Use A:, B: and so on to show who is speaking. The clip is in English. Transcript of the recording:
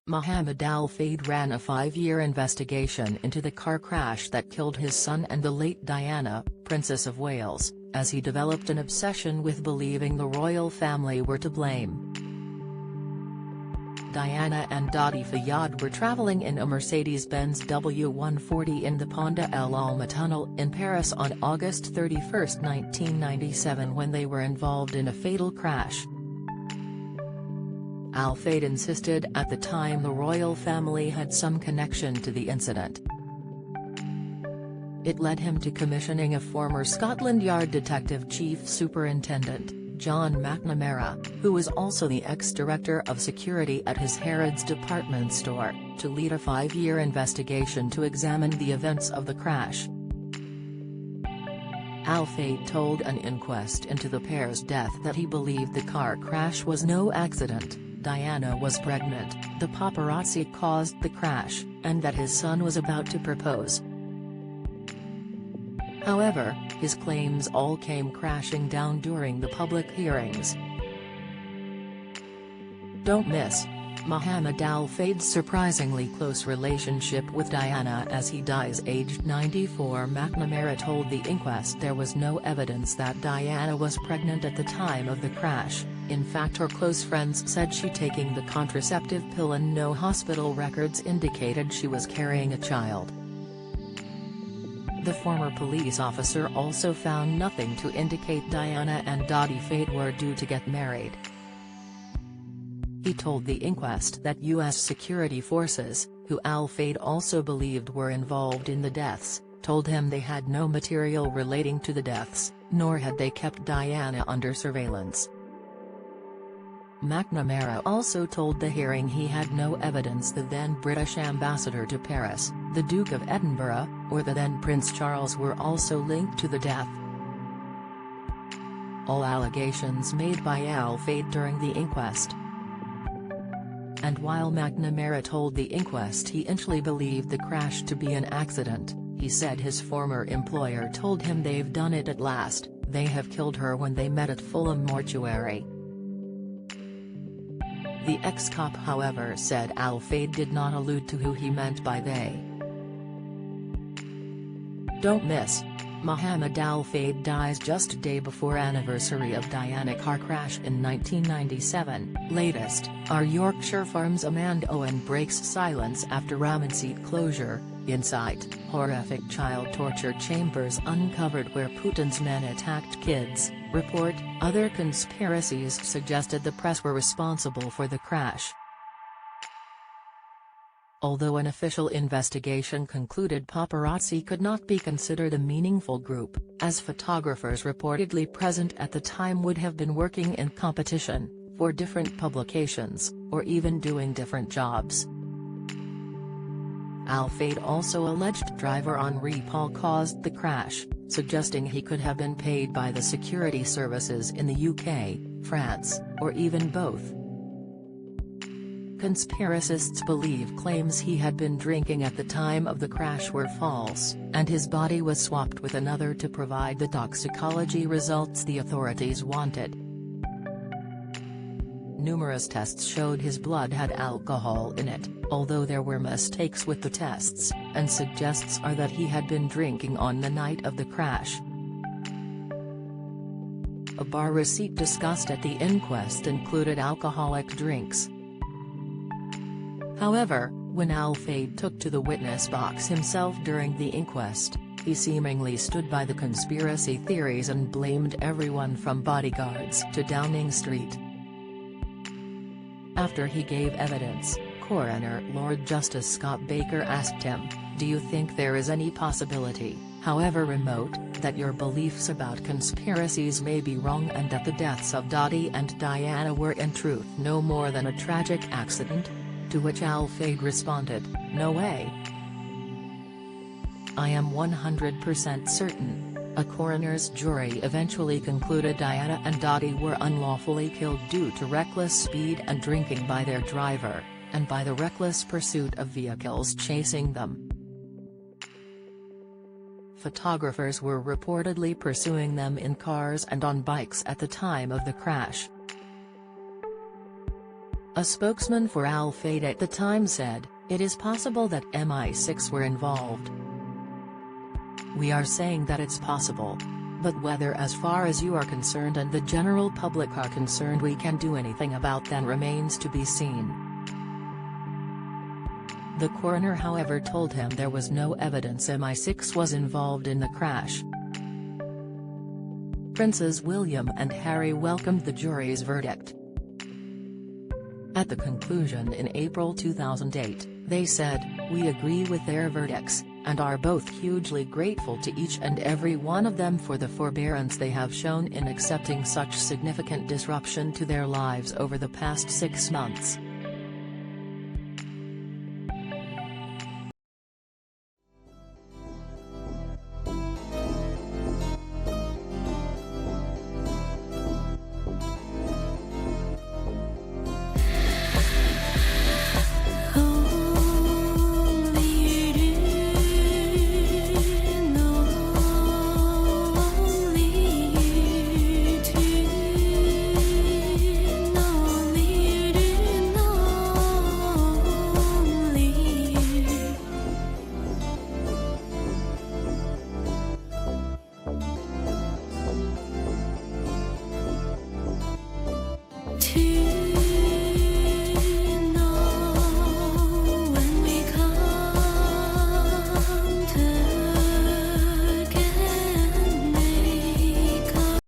A: Mohamed Al Fayed ran a 5-year investigation into the car crash that killed his son and the late Diana, Princess of Wales, as he developed an obsession with believing the royal family were to blame. Diana and Dodi Fayed were traveling in a Mercedes-Benz W140 in the Pont de l'Alma tunnel in Paris on August 31, 1997 when they were involved in a fatal crash. Al Fayed insisted at the time the royal family had some connection to the incident. It led him to commissioning a former Scotland Yard Detective Chief Superintendent, John McNamara, who was also the ex-director of security at his Harrods department store, to lead a 5-year investigation to examine the events of the crash. Al Fayed told an inquest into the pair's death that he believed the car crash was no accident. Diana was pregnant, the paparazzi caused the crash, and that his son was about to propose. However, his claims all came crashing down during the public hearings. Don't miss Mohamed Al Fayed's surprisingly close relationship with Diana as he dies aged 94. McNamara told the inquest there was no evidence that Diana was pregnant at the time of the crash. In fact, her close friends said she taking the contraceptive pill and no hospital records indicated she was carrying a child. The former police officer also found nothing to indicate Diana and Dodi Fayed were due to get married. He told the inquest that U.S. security forces, who Al Fayed also believed were involved in the deaths, told him they had no material relating to the deaths, nor had they kept Diana under surveillance. McNamara also told the hearing he had no evidence the then British ambassador to Paris, the Duke of Edinburgh, or the then Prince Charles were also linked to the death. All allegations made by Al Fayed during the inquest. And while McNamara told the inquest he initially believed the crash to be an accident, he said his former employer told him they've done it at last, they have killed her when they met at Fulham mortuary. The ex-cop however said Al Fayed did not allude to who he meant by they. Don't miss Mohamed Al Fayed dies just a day before anniversary of Diana car crash in 1997. Latest, our Yorkshire Farms Amanda Owen breaks silence after Ramsey closure. Inside, horrific child torture chambers uncovered where Putin's men attacked kids. Report, other conspiracies suggested the press were responsible for the crash. Although an official investigation concluded paparazzi could not be considered a meaningful group, as photographers reportedly present at the time would have been working in competition, for different publications, or even doing different jobs. Al Fayed also alleged driver Henri Paul caused the crash, suggesting he could have been paid by the security services in the UK, France, or even both. Conspiracists believe claims he had been drinking at the time of the crash were false, and his body was swapped with another to provide the toxicology results the authorities wanted. Numerous tests showed his blood had alcohol in it, although there were mistakes with the tests, and suggests are that he had been drinking on the night of the crash. A bar receipt discussed at the inquest included alcoholic drinks. However, when Al Fayed took to the witness box himself during the inquest, he seemingly stood by the conspiracy theories and blamed everyone from bodyguards to Downing Street. After he gave evidence, Coroner Lord Justice Scott Baker asked him, "Do you think there is any possibility, however remote, that your beliefs about conspiracies may be wrong and that the deaths of Dodi and Diana were in truth no more than a tragic accident?" To which Al Fayed responded, "No way. I am 100% certain." A coroner's jury eventually concluded Diana and Dodi were unlawfully killed due to reckless speed and drinking by their driver, and by the reckless pursuit of vehicles chasing them. Photographers were reportedly pursuing them in cars and on bikes at the time of the crash. A spokesman for Al Fayed at the time said, "It is possible that MI6 were involved. We are saying that it's possible. But whether as far as you are concerned and the general public are concerned we can do anything about that remains to be seen." The coroner however told him there was no evidence MI6 was involved in the crash. Princes William and Harry welcomed the jury's verdict. At the conclusion in April 2008, they said, "We agree with their verdicts, and are both hugely grateful to each and every one of them for the forbearance they have shown in accepting such significant disruption to their lives over the past 6 months."
B: To